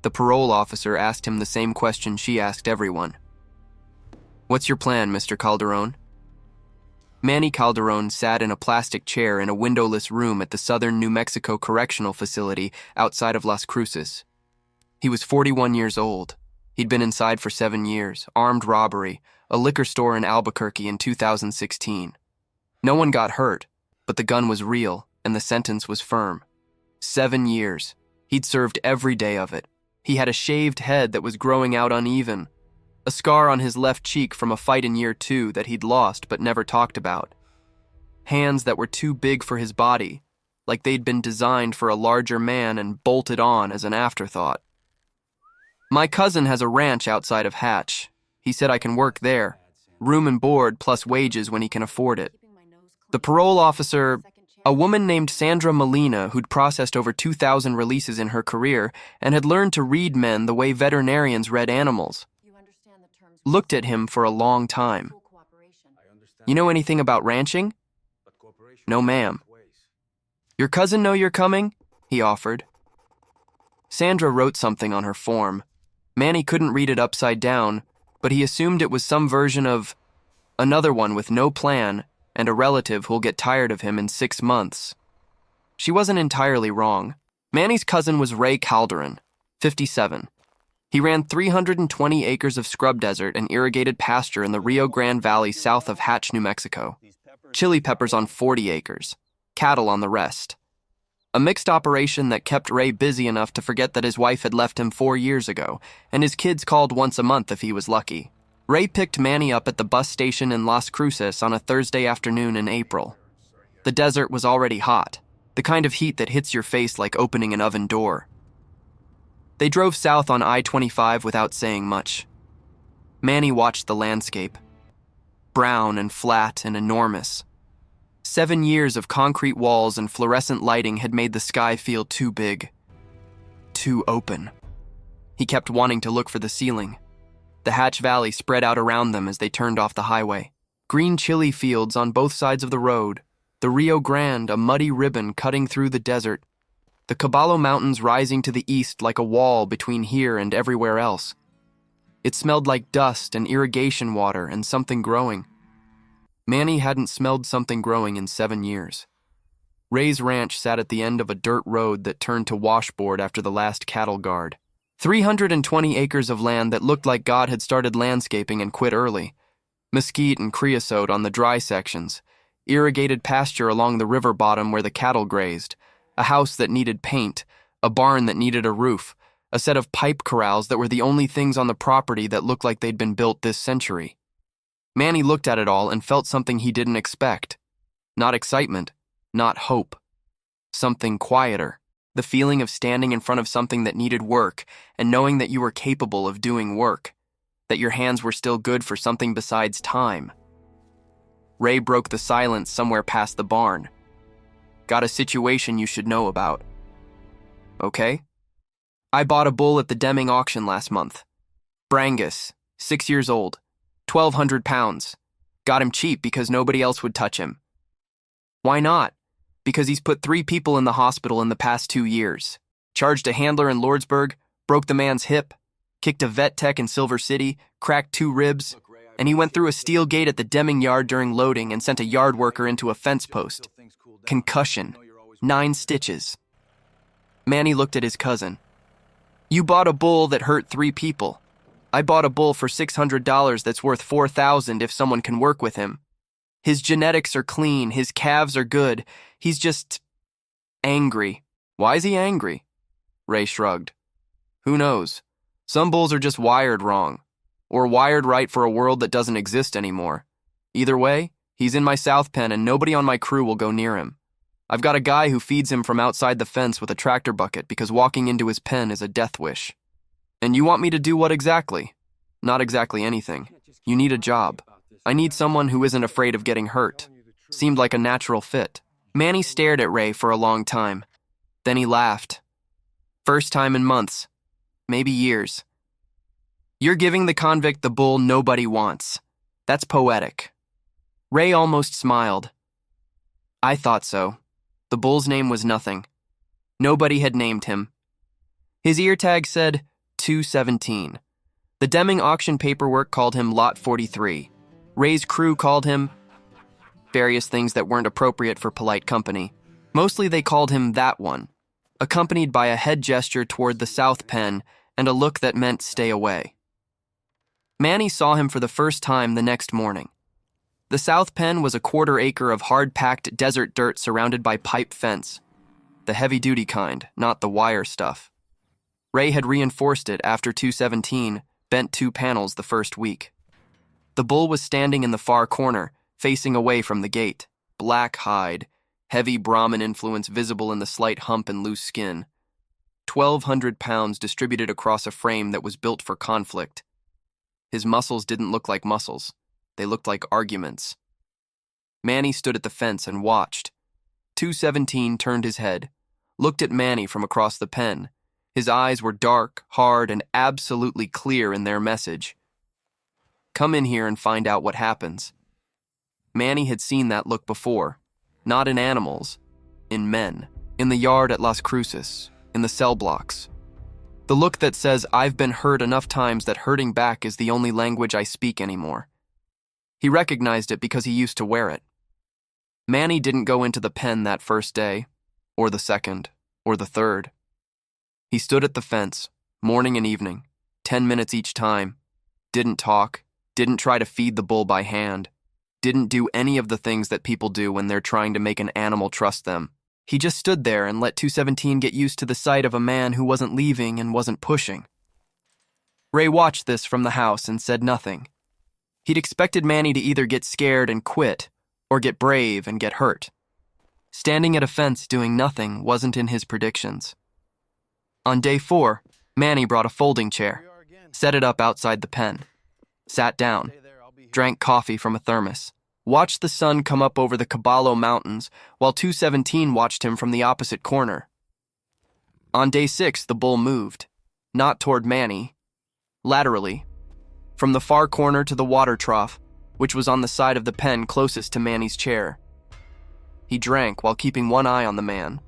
The parole officer asked him the same question she asked everyone. "What's your plan, Mr. Calderon?" Manny Calderon sat in a plastic chair in a windowless room at the Southern New Mexico Correctional Facility outside of Las Cruces. He was 41 years old. He'd been inside for 7 years, armed robbery, a liquor store in Albuquerque in 2016. No one got hurt, but the gun was real and the sentence was firm. 7 years. He'd served every day of it. He had a shaved head that was growing out uneven, a scar on his left cheek from a fight in year 2 that he'd lost but never talked about. Hands that were too big for his body, like they'd been designed for a larger man and bolted on as an afterthought. "My cousin has a ranch outside of Hatch. He said I can work there, room and board plus wages when he can afford it." The parole officer, a woman named Sandra Molina who'd processed over 2,000 releases in her career and had learned to read men the way veterinarians read animals, looked at him for a long time. "You know anything about ranching?" "No, ma'am." "Your cousin know you're coming?" he offered. Sandra wrote something on her form. Manny couldn't read it upside down, but he assumed it was some version of another one with no plan and a relative who'll get tired of him in 6 months. She wasn't entirely wrong. Manny's cousin was Ray Calderon, 57. He ran 320 acres of scrub desert and irrigated pasture in the Rio Grande Valley south of Hatch, New Mexico. Chili peppers on 40 acres, cattle on the rest. A mixed operation that kept Ray busy enough to forget that his wife had left him 4 years ago, and his kids called once a month if he was lucky. Ray picked Manny up at the bus station in Las Cruces on a Thursday afternoon in April. The desert was already hot, the kind of heat that hits your face like opening an oven door. They drove south on I-25 without saying much. Manny watched the landscape. Brown and flat and enormous. 7 years of concrete walls and fluorescent lighting had made the sky feel too big, too open. He kept wanting to look for the ceiling. The Hatch Valley spread out around them as they turned off the highway. Green chili fields on both sides of the road, the Rio Grande a muddy ribbon cutting through the desert, the Caballo Mountains rising to the east like a wall between here and everywhere else. It smelled like dust and irrigation water and something growing. Manny hadn't smelled something growing in 7 years. Ray's ranch sat at the end of a dirt road that turned to washboard after the last cattle guard. 320 acres of land that looked like God had started landscaping and quit early. Mesquite and creosote on the dry sections. Irrigated pasture along the river bottom where the cattle grazed. A house that needed paint. A barn that needed a roof. A set of pipe corrals that were the only things on the property that looked like they'd been built this century. Manny looked at it all and felt something he didn't expect. Not excitement. Not hope. Something quieter. The feeling of standing in front of something that needed work and knowing that you were capable of doing work, that your hands were still good for something besides time. Ray broke the silence somewhere past the barn. "Got a situation you should know about." "Okay." "I bought a bull at the Deming auction last month. Brangus, 6 years old, 1,200 pounds. Got him cheap because nobody else would touch him." "Why not?" "Because he's put 3 people in the hospital in the past 2 years. Charged a handler in Lordsburg, broke the man's hip, kicked a vet tech in Silver City, cracked 2 ribs, and he went through a steel gate at the Deming yard during loading and sent a yard worker into a fence post. Concussion. 9 stitches. Manny looked at his cousin. "You bought a bull that hurt 3 people. I bought a bull for $600 that's worth $4,000 if someone can work with him. His genetics are clean, his calves are good. He's just angry." "Why is he angry?" Ray shrugged. "Who knows? Some bulls are just wired wrong, or wired right for a world that doesn't exist anymore. Either way, he's in my south pen and nobody on my crew will go near him. I've got a guy who feeds him from outside the fence with a tractor bucket because walking into his pen is a death wish." "And you want me to do what exactly?" "Not exactly anything. You need a job. I need someone who isn't afraid of getting hurt." Seemed like a natural fit. Manny stared at Ray for a long time. Then he laughed. First time in months. Maybe years. "You're giving the convict the bull nobody wants. That's poetic." Ray almost smiled. "I thought so. The bull's name was nothing. Nobody had named him. His ear tag said, 217. The Deming auction paperwork called him Lot 43. Ray's crew called him various things that weren't appropriate for polite company. Mostly they called him that one, accompanied by a head gesture toward the south pen and a look that meant stay away. Manny saw him for the first time the next morning. The south pen was a quarter-acre of hard-packed desert dirt surrounded by pipe fence. The heavy-duty kind, not the wire stuff. Ray had reinforced it after 217 bent 2 panels the first week. The bull was standing in the far corner, facing away from the gate, black hide, heavy Brahmin influence visible in the slight hump and loose skin. 1,200 pounds distributed across a frame that was built for conflict. His muscles didn't look like muscles. They looked like arguments. Manny stood at the fence and watched. 217 turned his head, looked at Manny from across the pen. His eyes were dark, hard, and absolutely clear in their message. Come in here and find out what happens. Manny had seen that look before, not in animals, in men, in the yard at Las Cruces, in the cell blocks. The look that says, I've been hurt enough times that hurting back is the only language I speak anymore. He recognized it because he used to wear it. Manny didn't go into the pen that first day, or the second, or the third. He stood at the fence, morning and evening, 10 minutes each time, didn't talk, didn't try to feed the bull by hand, didn't do any of the things that people do when they're trying to make an animal trust them. He just stood there and let 217 get used to the sight of a man who wasn't leaving and wasn't pushing. Ray watched this from the house and said nothing. He'd expected Manny to either get scared and quit, or get brave and get hurt. Standing at a fence doing nothing wasn't in his predictions. On day 4, Manny brought a folding chair, set it up outside the pen, sat down, drank coffee from a thermos, watched the sun come up over the Caballo Mountains while 217 watched him from the opposite corner. On day 6, the bull moved, not toward Manny, laterally, from the far corner to the water trough, which was on the side of the pen closest to Manny's chair. He drank while keeping one eye on the man.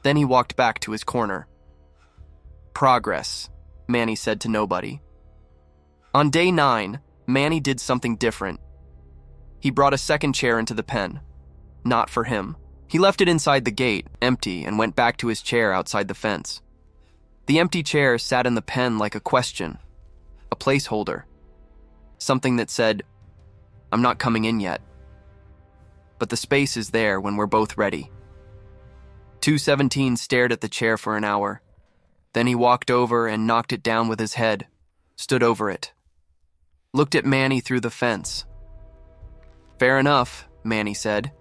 Then he walked back to his corner. Progress, Manny said to nobody. On day 9, Manny did something different. He brought a second chair into the pen. Not for him. He left it inside the gate, empty, and went back to his chair outside the fence. The empty chair sat in the pen like a question, a placeholder, something that said, I'm not coming in yet. But the space is there when we're both ready. 217 stared at the chair for an hour. Then he walked over and knocked it down with his head, stood over it, looked at Manny through the fence. Fair enough, Manny said.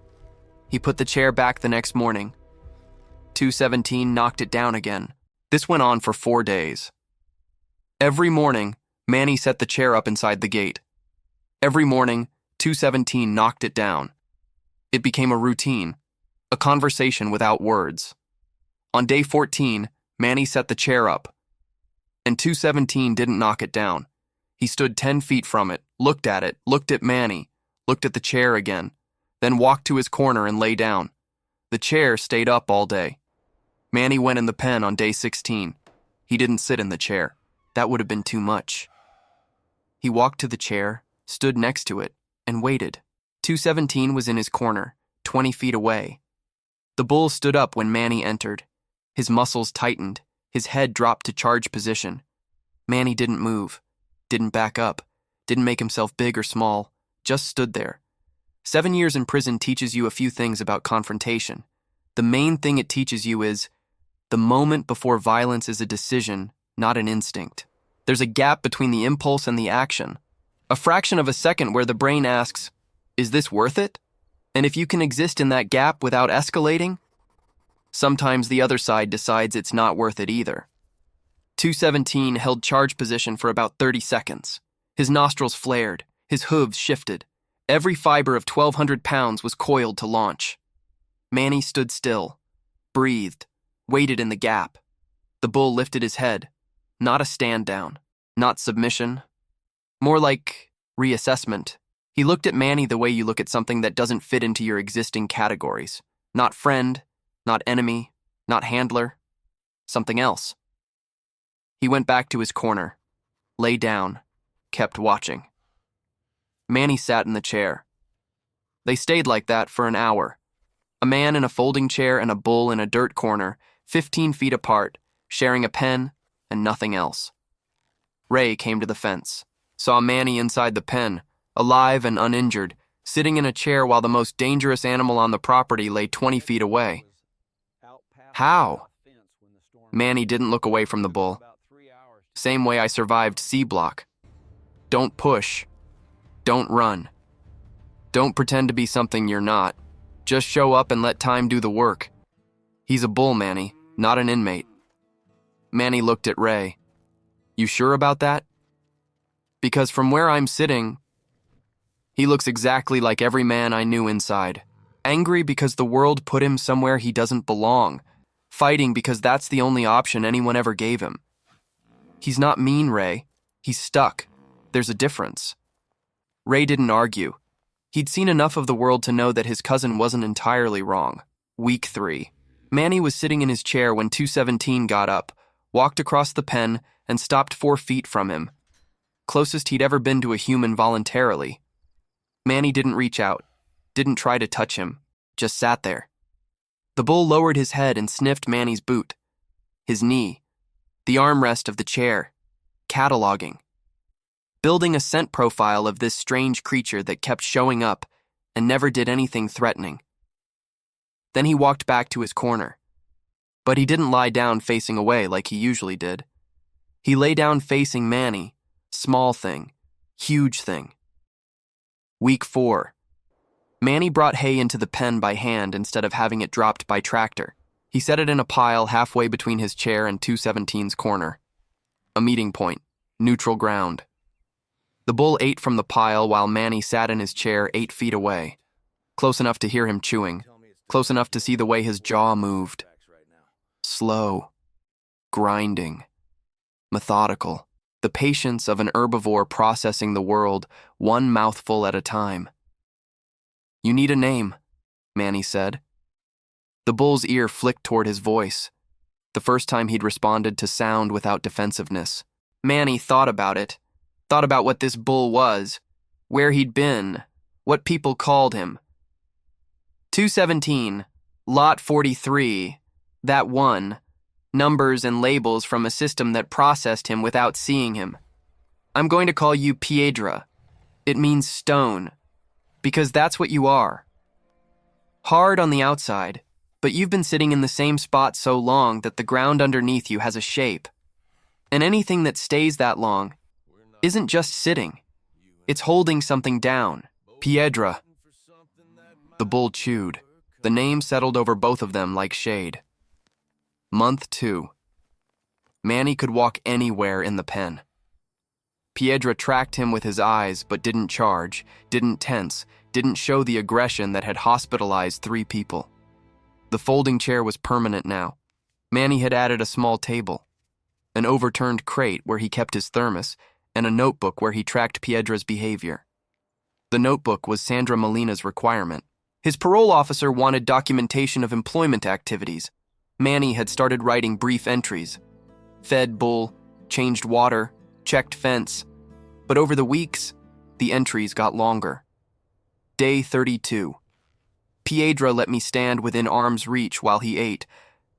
He put the chair back the next morning. 217 knocked it down again. This went on for 4 days. Every morning, Manny set the chair up inside the gate. Every morning, 217 knocked it down. It became a routine, a conversation without words. On day 14, Manny set the chair up, and 217 didn't knock it down. He stood 10 feet from it, looked at Manny, looked at the chair again, then walked to his corner and lay down. The chair stayed up all day. Manny went in the pen on day 16. He didn't sit in the chair. That would have been too much. He walked to the chair, stood next to it, and waited. 217 was in his corner, 20 feet away. The bull stood up when Manny entered. His muscles tightened, his head dropped to charge position. Manny didn't move, didn't back up, didn't make himself big or small, just stood there. 7 years in prison teaches you a few things about confrontation. The main thing it teaches you is, the moment before violence is a decision, not an instinct. There's a gap between the impulse and the action. A fraction of a second where the brain asks, is this worth it? And if you can exist in that gap without escalating, sometimes the other side decides it's not worth it either. 217 held charge position for about 30 seconds. His nostrils flared, his hooves shifted. Every fiber of 1,200 pounds was coiled to launch. Manny stood still, breathed, waited in the gap. The bull lifted his head. Not a stand down, not submission. More like reassessment. He looked at Manny the way you look at something that doesn't fit into your existing categories. Not friend, not enemy, not handler. Something else. He went back to his corner, lay down, kept watching. Manny sat in the chair. They stayed like that for an hour. A man in a folding chair and a bull in a dirt corner, 15 feet apart, sharing a pen and nothing else. Ray came to the fence, saw Manny inside the pen, alive and uninjured, sitting in a chair while the most dangerous animal on the property lay 20 feet away. How? Manny didn't look away from the bull. Same way I survived C-Block. Don't push. Don't run. Don't pretend to be something you're not. Just show up and let time do the work. He's a bull, Manny, not an inmate. Manny looked at Ray. You sure about that? Because from where I'm sitting, he looks exactly like every man I knew inside. Angry because the world put him somewhere he doesn't belong. Fighting because that's the only option anyone ever gave him. He's not mean, Ray. He's stuck. There's a difference. Ray didn't argue. He'd seen enough of the world to know that his cousin wasn't entirely wrong. Week 3. Manny was sitting in his chair when 217 got up, walked across the pen, and stopped 4 feet from him. Closest he'd ever been to a human voluntarily. Manny didn't reach out, didn't try to touch him, just sat there. The bull lowered his head and sniffed Manny's boot, his knee, the armrest of the chair, cataloging. Building a scent profile of this strange creature that kept showing up and never did anything threatening. Then he walked back to his corner. But he didn't lie down facing away like he usually did. He lay down facing Manny, small thing, huge thing. Week 4. Manny brought hay into the pen by hand instead of having it dropped by tractor. He set it in a pile halfway between his chair and 217's corner. A meeting point, neutral ground. The bull ate from the pile while Manny sat in his chair 8 feet away, close enough to hear him chewing, close enough to see the way his jaw moved. Slow, grinding, methodical, the patience of an herbivore processing the world one mouthful at a time. You need a name, Manny said. The bull's ear flicked toward his voice, the first time he'd responded to sound without defensiveness. Manny thought about it. Thought about what this bull was, where he'd been, what people called him. 217, Lot 43, that one, numbers and labels from a system that processed him without seeing him. I'm going to call you Piedra. It means stone, because that's what you are. Hard on the outside, but you've been sitting in the same spot so long that the ground underneath you has a shape. And anything that stays that long isn't just sitting. It's holding something down. Piedra. The bull chewed. The name settled over both of them like shade. Month 2. Manny could walk anywhere in the pen. Piedra tracked him with his eyes but didn't charge, didn't tense, didn't show the aggression that had hospitalized 3 people. The folding chair was permanent now. Manny had added a small table, an overturned crate where he kept his thermos, and a notebook where he tracked Piedra's behavior. The notebook was Sandra Molina's requirement. His parole officer wanted documentation of employment activities. Manny had started writing brief entries. Fed bull, changed water, checked fence. But over the weeks, the entries got longer. Day 32. Piedra let me stand within arm's reach while he ate.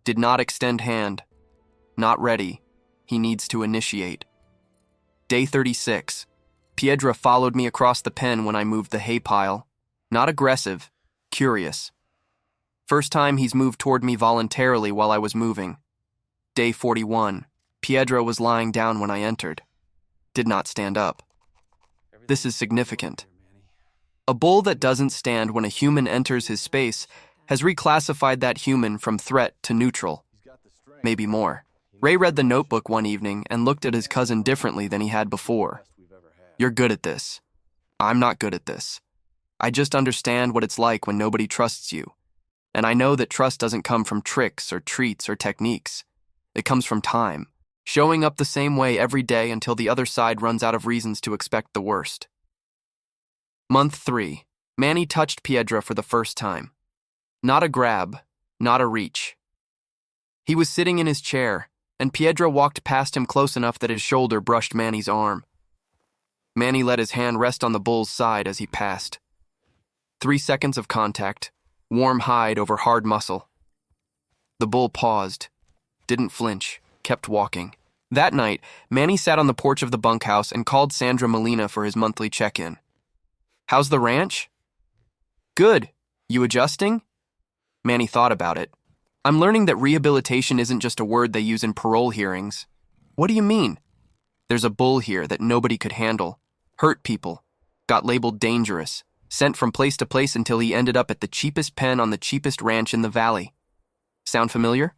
Did not extend hand. Not ready. He needs to initiate. Day 36. Piedra followed me across the pen when I moved the hay pile. Not aggressive, curious. First time he's moved toward me voluntarily while I was moving. Day 41. Piedra was lying down when I entered. Did not stand up. This is significant. A bull that doesn't stand when a human enters his space has reclassified that human from threat to neutral. Maybe more. Ray read the notebook one evening and looked at his cousin differently than he had before. You're good at this. I'm not good at this. I just understand what it's like when nobody trusts you. And I know that trust doesn't come from tricks or treats or techniques. It comes from time, showing up the same way every day until the other side runs out of reasons to expect the worst. Month 3. Manny touched Piedra for the first time. Not a grab, not a reach. He was sitting in his chair, and Piedra walked past him close enough that his shoulder brushed Manny's arm. Manny let his hand rest on the bull's side as he passed. 3 seconds of contact, warm hide over hard muscle. The bull paused, didn't flinch, kept walking. That night, Manny sat on the porch of the bunkhouse and called Sandra Molina for his monthly check-in. "How's the ranch?" "Good. You adjusting?" Manny thought about it. "I'm learning that rehabilitation isn't just a word they use in parole hearings." "What do you mean?" "There's a bull here that nobody could handle. Hurt people. Got labeled dangerous. Sent from place to place until he ended up at the cheapest pen on the cheapest ranch in the valley. Sound familiar?"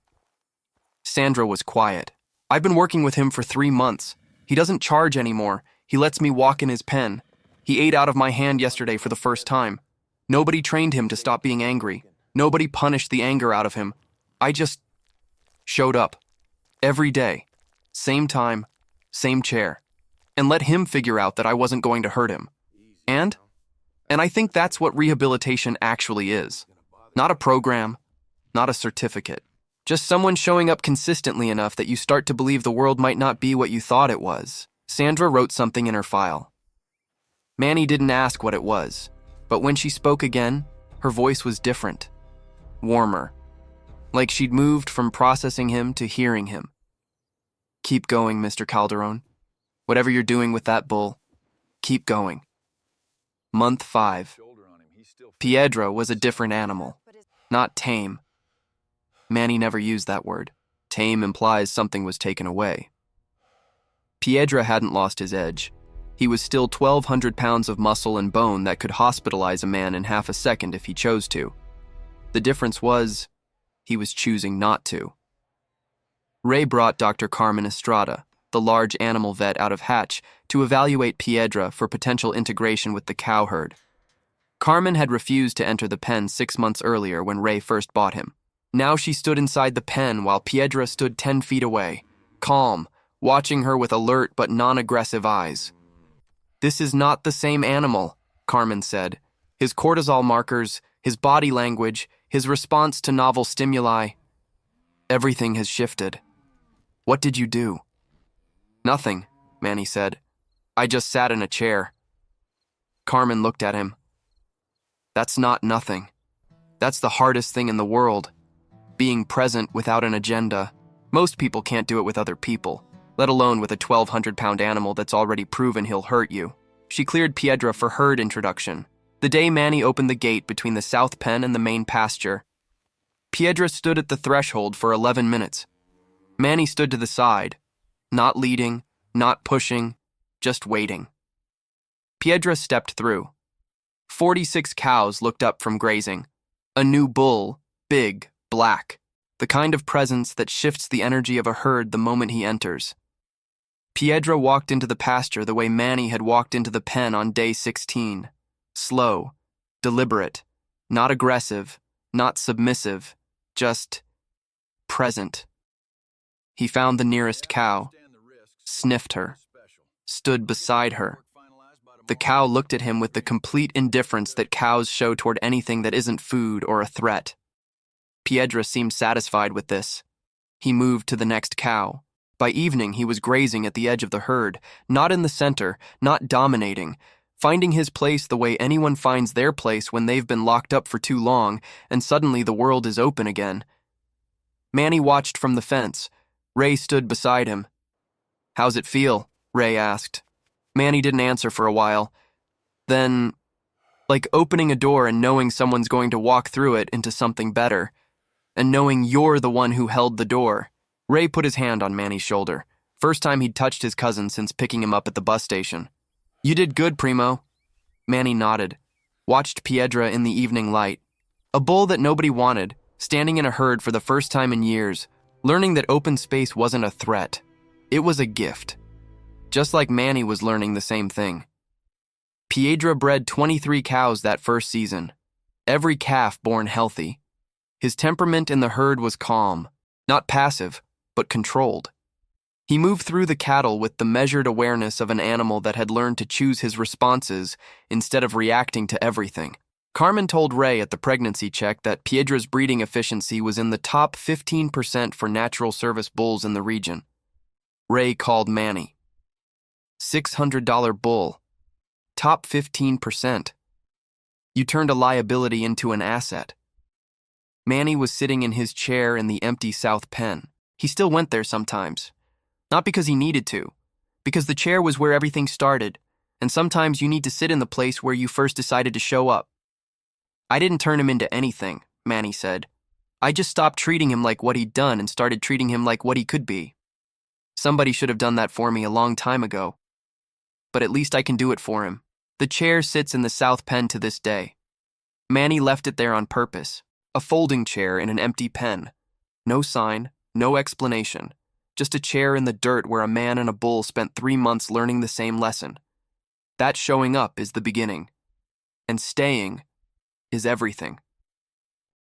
Sandra was quiet. "I've been working with him for 3 months. He doesn't charge anymore. He lets me walk in his pen. He ate out of my hand yesterday for the first time. Nobody trained him to stop being angry. Nobody punished the anger out of him. I just showed up. Every day. Same time, same chair. And let him figure out that I wasn't going to hurt him. And I think that's what rehabilitation actually is. Not a program, not a certificate. Just someone showing up consistently enough that you start to believe the world might not be what you thought it was." Sandra wrote something in her file. Manny didn't ask what it was, but when she spoke again, her voice was different, warmer, like she'd moved from processing him to hearing him. "Keep going, Mr. Calderon. Whatever you're doing with that bull, keep going." Month 5. Piedra was a different animal, not tame. Manny never used that word. Tame implies something was taken away. Piedra hadn't lost his edge. He was still 1,200 pounds of muscle and bone that could hospitalize a man in half a second if he chose to. The difference was, he was choosing not to. Ray brought Dr. Carmen Estrada, the large animal vet out of Hatch, to evaluate Piedra for potential integration with the cow herd. Carmen had refused to enter the pen 6 months earlier when Ray first bought him. Now she stood inside the pen while Piedra stood 10 feet away, calm, watching her with alert but non-aggressive eyes. "This is not the same animal," Carmen said. "His cortisol markers, his body language, his response to novel stimuli. Everything has shifted. What did you do?" "Nothing," Manny said. "I just sat in a chair." Carmen looked at him. "That's not nothing. That's the hardest thing in the world. Being present without an agenda. Most people can't do it with other people, let alone with a 1,200-pound animal that's already proven he'll hurt you." She cleared Piedra for herd introduction. The day Manny opened the gate between the south pen and the main pasture, Piedra stood at the threshold for 11 minutes. Manny stood to the side, not leading, not pushing, just waiting. Piedra stepped through. 46 cows looked up from grazing. A new bull, big, black, the kind of presence that shifts the energy of a herd the moment he enters. Piedra walked into the pasture the way Manny had walked into the pen on day 16. Slow, deliberate, not aggressive, not submissive, just present. He found the nearest cow, sniffed her, stood beside her. The cow looked at him with the complete indifference that cows show toward anything that isn't food or a threat. Piedra seemed satisfied with this. He moved to the next cow. By evening, he was grazing at the edge of the herd, not in the center, not dominating, finding his place the way anyone finds their place when they've been locked up for too long, and suddenly the world is open again. Manny watched from the fence. Ray stood beside him. "How's it feel?" Ray asked. Manny didn't answer for a while. Then, like opening a door and knowing someone's going to walk through it into something better, and knowing you're the one who held the door. Ray put his hand on Manny's shoulder. First time he'd touched his cousin since picking him up at the bus station. "You did good, Primo." Manny nodded, watched Piedra in the evening light. A bull that nobody wanted, standing in a herd for the first time in years, learning that open space wasn't a threat. It was a gift. Just like Manny was learning the same thing. Piedra bred 23 cows that first season, every calf born healthy. His temperament in the herd was calm, not passive, but controlled. He moved through the cattle with the measured awareness of an animal that had learned to choose his responses instead of reacting to everything. Carmen told Ray at the pregnancy check that Piedra's breeding efficiency was in the top 15% for natural service bulls in the region. Ray called Manny. $600 bull. Top 15%. You turned a liability into an asset. Manny was sitting in his chair in the empty south pen. He still went there sometimes. Not because he needed to, because the chair was where everything started, and sometimes you need to sit in the place where you first decided to show up. I didn't turn him into anything, Manny said. I just stopped treating him like what he'd done and started treating him like what he could be. Somebody should have done that for me a long time ago. But at least I can do it for him. The chair sits in the south pen to this day. Manny left it there on purpose, a folding chair in an empty pen. No sign, no explanation, just a chair in the dirt where a man and a bull spent 3 months learning the same lesson. That showing up is the beginning. And staying is everything.